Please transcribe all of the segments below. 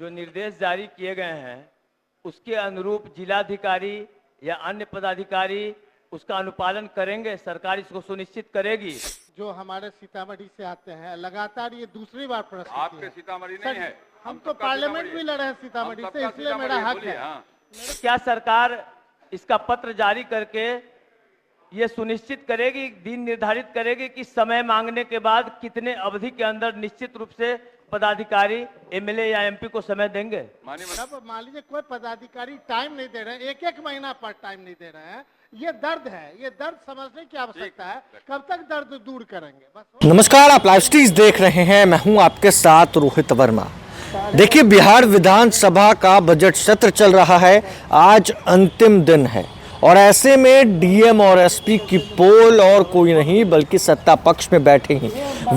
जो निर्देश जारी किए गए हैं उसके अनुरूप जिलाधिकारी या अन्य पदाधिकारी उसका अनुपालन करेंगे, सरकार इसको सुनिश्चित करेगी। जो हमारे सीतामढ़ी से आते हैं, लगातार ये दूसरी बार प्रश्न आपके सीतामढ़ी नहीं है, हम तो पार्लियामेंट भी लड़े हैं सीतामढ़ी से, इसलिए मेरा हक है। क्या सरकार इसका पत्र जारी करके ये सुनिश्चित करेगी, दिन निर्धारित करेगी कि समय मांगने के बाद कितने अवधि के अंदर निश्चित रूप से पदाधिकारी एमएलए या एमपी को समय देंगे? अब मान लीजिए कोई पदाधिकारी टाइम नहीं दे रहे हैं, एक महीना पर टाइम नहीं दे रहे हैं, ये दर्द है, ये दर्द समझने की आवश्यकता है। कब तक दर्द दूर करेंगे? बस। नमस्कार, आप लाइव स्ट्रीज देख रहे हैं, मैं हूं आपके साथ रोहित वर्मा। देखिए, बिहार विधानसभा का बजट सत्र चल रहा है, आज अंतिम दिन है और ऐसे में डीएम और एसपी की पोल और कोई नहीं बल्कि सत्ता पक्ष में बैठे ही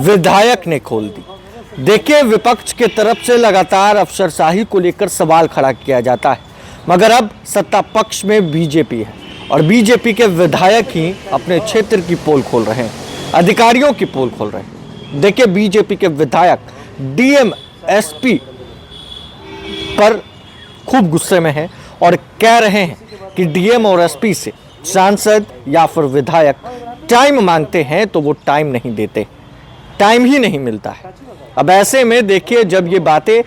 विधायक ने खोल दी। देखिए, विपक्ष के तरफ से लगातार अफसरशाही को लेकर सवाल खड़ा किया जाता है, मगर अब सत्ता पक्ष में बीजेपी है और बीजेपी के विधायक ही अपने क्षेत्र की पोल खोल रहे हैं, अधिकारियों की पोल खोल रहे हैं। देखिए, बीजेपी के विधायक डीएम एसपी पर खूब गुस्से में हैं और कह रहे हैं कि डीएम और एसपी से सांसद या फिर विधायक टाइम मांगते हैं तो वो टाइम नहीं देते, टाइम ही नहीं मिलता है। अब ऐसे में देखिए, जब ये बातें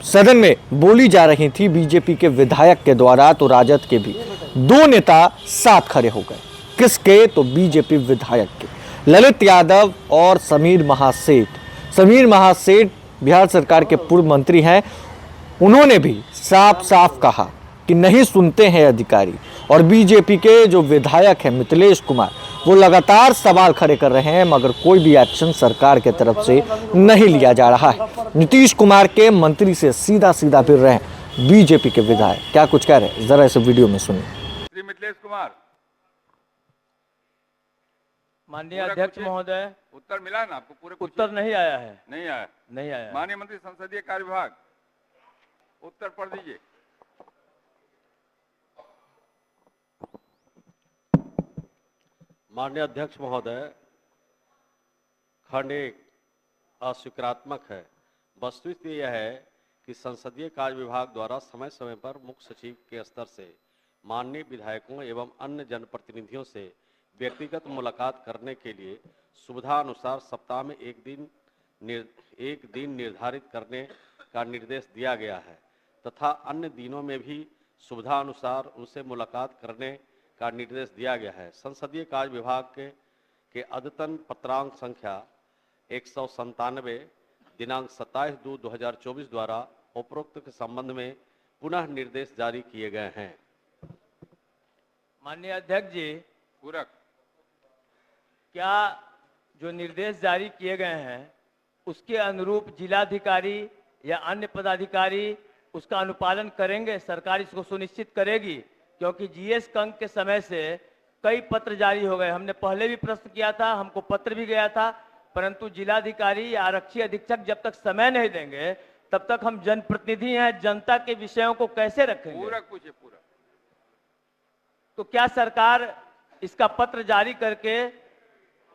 सदन में बोली जा रही थी बीजेपी के विधायक के द्वारा, तो राजद के भी दो नेता साथ खड़े हो गए। किसके? तो बीजेपी विधायक के, ललित यादव और समीर महासेठ। समीर महासेठ बिहार सरकार के पूर्व मंत्री हैं, उन्होंने भी साफ साफ कहा कि नहीं सुनते हैं अधिकारी। और बीजेपी के जो विधायक हैं मिथिलेश कुमार, वो लगातार सवाल खड़े कर रहे हैं, मगर कोई भी एक्शन सरकार के तरफ से नहीं लिया जा रहा है। नीतीश कुमार के मंत्री से सीधा सीधा फिर रहे हैं बीजेपी के विधायक, क्या कुछ कह रहे हैं जरा इस वीडियो में सुनिए। श्री मिथिलेश कुमार, माननीय अध्यक्ष महोदय, उत्तर मिला ना आपको? पूरे उत्तर नहीं आया है। नहीं आया। माननीय मंत्री संसदीय कार्य विभाग, उत्तर पढ़ दीजिए। माननीय अध्यक्ष महोदय, खंड 1 अस्वीकारात्मक है। वस्तुस्थिति यह है कि संसदीय कार्य विभाग द्वारा समय समय पर मुख्य सचिव के स्तर से माननीय विधायकों एवं अन्य जनप्रतिनिधियों से व्यक्तिगत मुलाकात करने के लिए सुविधा अनुसार सप्ताह में एक दिन निर्धारित करने का निर्देश दिया गया है तथा अन्य दिनों में भी सुविधा अनुसार उनसे मुलाकात करने का निर्देश दिया गया है। संसदीय कार्य विभाग के अद्यतन पत्रांक संख्या 197 दिनांक 27/2/2024 द्वारा उपरोक्त के संबंध में पुनः निर्देश जारी किए गए हैं। माननीय अध्यक्ष जी, पूरक, क्या जो निर्देश जारी किए गए हैं उसके अनुरूप जिलाधिकारी या अन्य पदाधिकारी उसका अनुपालन करेंगे, सरकार इसको सुनिश्चित करेगी? क्योंकि जीएस कंक के समय से कई पत्र जारी हो गए, हमने पहले भी प्रश्न किया था, हमको पत्र भी गया था, परंतु जिलाधिकारी या आरक्षी अधीक्षक जब तक समय नहीं देंगे तब तक हम जनप्रतिनिधि हैं, जनता के विषयों को कैसे रखेंगे? पूरक पूछिए। पूरक, तो क्या सरकार इसका पत्र जारी करके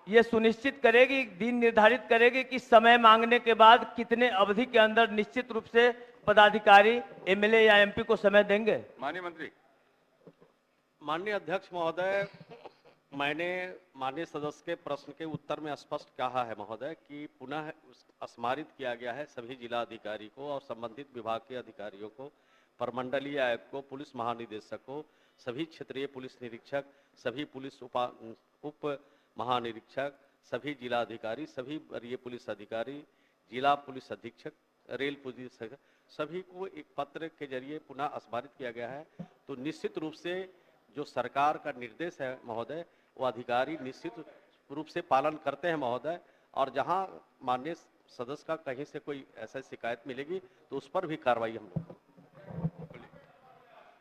ये सुनिश्चित करेगी, दिन निर्धारित करेगी कि समय मांगने के बाद कितने अवधि के अंदर निश्चित रूप से पदाधिकारी एमएलए या एमपी को समय देंगे? माननीय मंत्री। माननीय अध्यक्ष महोदय, मैंने माननीय सदस्य के प्रश्न के उत्तर में स्पष्ट कहा है महोदय कि पुनः स्मारित किया गया है सभी जिला अधिकारी को और संबंधित विभाग के अधिकारियों को, प्रमंडलीय आयुक्त को, पुलिस महानिदेशक को, सभी क्षेत्रीय पुलिस निरीक्षक, सभी पुलिस उप महानिरीक्षक, सभी जिला अधिकारी, सभी वरीय पुलिस अधिकारी, जिला पुलिस अधीक्षक, रेल पुलिस, सभी को एक पत्र के जरिए पुनः स्मारित किया गया है। तो निश्चित रूप से जो सरकार का निर्देश है महोदय, वो अधिकारी निश्चित रूप से पालन करते हैं महोदय, और जहां माननीय सदस्य का कहीं से कोई ऐसा शिकायत मिलेगी तो उस पर भी कार्रवाई हम लोग।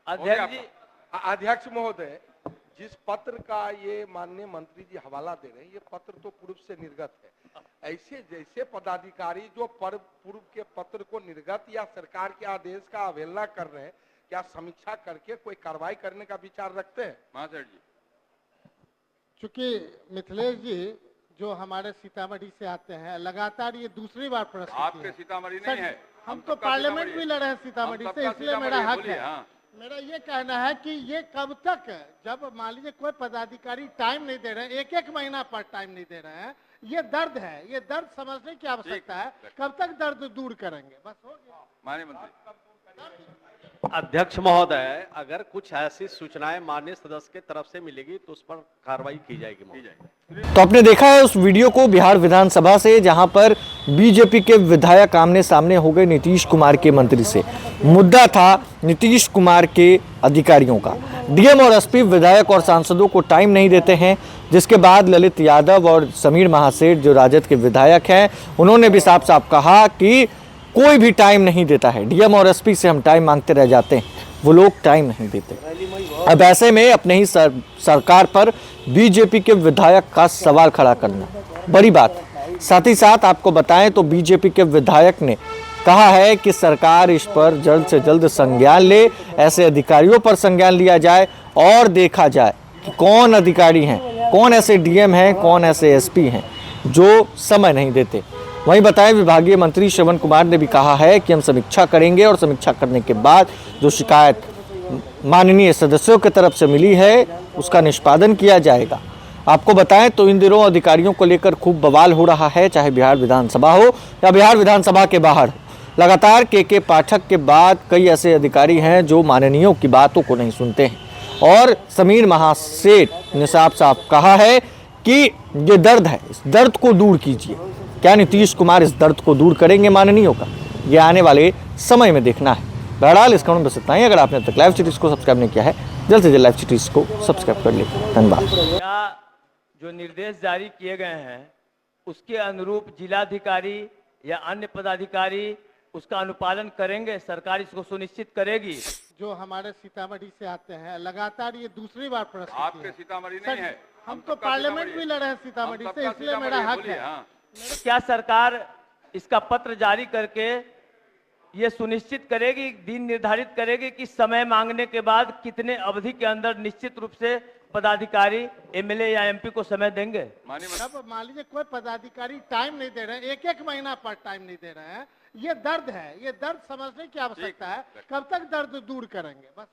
अध्यक्ष महोदय, जिस पत्र का ये माननीय मंत्री जी हवाला दे रहे हैं, ये पत्र तो पूर्व से निर्गत है। ऐसे जैसे पदाधिकारी जो पूर्व के पत्र को निर्गत या सरकार के आदेश का अवहेलना कर रहे हैं, क्या समीक्षा करके कोई कार्रवाई करने का विचार रखते हैं? महाशय जी, चूंकि मिथिलेश जी जो हमारे सीतामढ़ी से आते हैं, लगातार ये दूसरी बार प्रश्न आपके सीतामढ़ी नहीं है, हम तो पार्लियामेंट भी लड़े हैं सीतामढ़ी से, इसलिए मेरा हक है। हाँ। मेरा ये कहना है कि ये कब तक, जब मान लीजिए कोई पदाधिकारी टाइम नहीं दे रहे हैं, एक महीना पर टाइम नहीं दे रहे हैं, ये दर्द है, ये दर्द समझने की आवश्यकता है। कब तक दर्द दूर करेंगे? बस हो गया। माननीय मंत्री। अध्यक्ष महोदय, अगर कुछ ऐसी सूचनाएं माननीय सदस्य के तरफ से मिलेगी तो उस पर कार्रवाई की जाएगी महोदय। तो आपने देखा है उस वीडियो को बिहार विधानसभा से, जहां पर बीजेपी के विधायक आमने सामने हो गए नीतीश कुमार के मंत्री से। मुद्दा था नीतीश कुमार के अधिकारियों का। डीएम और एसपी विधायक और सांसदों को टाइम नहीं देते हैं, जिसके बाद ललित यादव और समीर महासेठ जो राजद के विधायक हैं, उन्होंने भी साफ साफ कहा कि कोई भी टाइम नहीं देता है। डीएम और एसपी से हम टाइम मांगते रह जाते हैं, वो लोग टाइम नहीं देते। अब ऐसे में अपने ही सरकार पर बीजेपी के विधायक का सवाल खड़ा करना बड़ी बात है। साथ ही साथ आपको बताएं तो बीजेपी के विधायक ने कहा है कि सरकार इस पर जल्द से जल्द संज्ञान ले, ऐसे अधिकारियों पर संज्ञान लिया जाए और देखा जाए कि कौन अधिकारी हैं, कौन ऐसे डीएम हैं, कौन ऐसे एसपी हैं जो समय नहीं देते। वहीं बताएं विभागीय मंत्री श्रवण कुमार ने भी कहा है कि हम समीक्षा करेंगे और समीक्षा करने के बाद जो शिकायत माननीय सदस्यों की तरफ से मिली है उसका निष्पादन किया जाएगा। आपको बताएं तो इन दिनों अधिकारियों को लेकर खूब बवाल हो रहा है, चाहे बिहार विधानसभा हो या बिहार विधानसभा के बाहर हो। लगातार के पाठक के बाद कई ऐसे अधिकारी हैं जो माननीयों की बातों को नहीं सुनते हैं और समीर महासेठ ने साफ साफ कहा है कि ये दर्द है, इस दर्द को दूर कीजिए। क्या नीतीश कुमार इस दर्द को दूर करेंगे माननीयों का? ये आने वाले समय में देखना है। बहरहाल इस खबर में बस इतना ही। अगर आपने अब तक लाइव सिटीज को सब्सक्राइब नहीं किया है, जल्द से जल्द लाइव सिटीज को सब्सक्राइब कर लीजिए। धन्यवाद। क्या जो निर्देश जारी किए गए हैं उसके अनुरूप जिलाधिकारी या अन्य पदाधिकारी उसका अनुपालन करेंगे? सरकार इसको सुनिश्चित करेगी? जो हमारे सीतामढ़ी से आते हैं लगातार, ये दूसरी बार प्रश्न आपके सीतामढ़ी नहीं है, हम तो पार्लियामेंट भी लड़े हैं सीतामढ़ी से, इसलिए मेरा हक है। क्या सरकार इसका पत्र जारी करके ये सुनिश्चित करेगी, दिन निर्धारित करेगी कि समय मांगने के बाद कितने अवधि के अंदर निश्चित रूप से पदाधिकारी एमएलए या एमपी को समय देंगे? जब मान लीजिए कोई पदाधिकारी टाइम नहीं दे रहे हैं, एक महीना पर टाइम नहीं दे रहे हैं, ये दर्द है, ये दर्द समझने की आवश्यकता है। कब तक दर्द दूर करेंगे? बस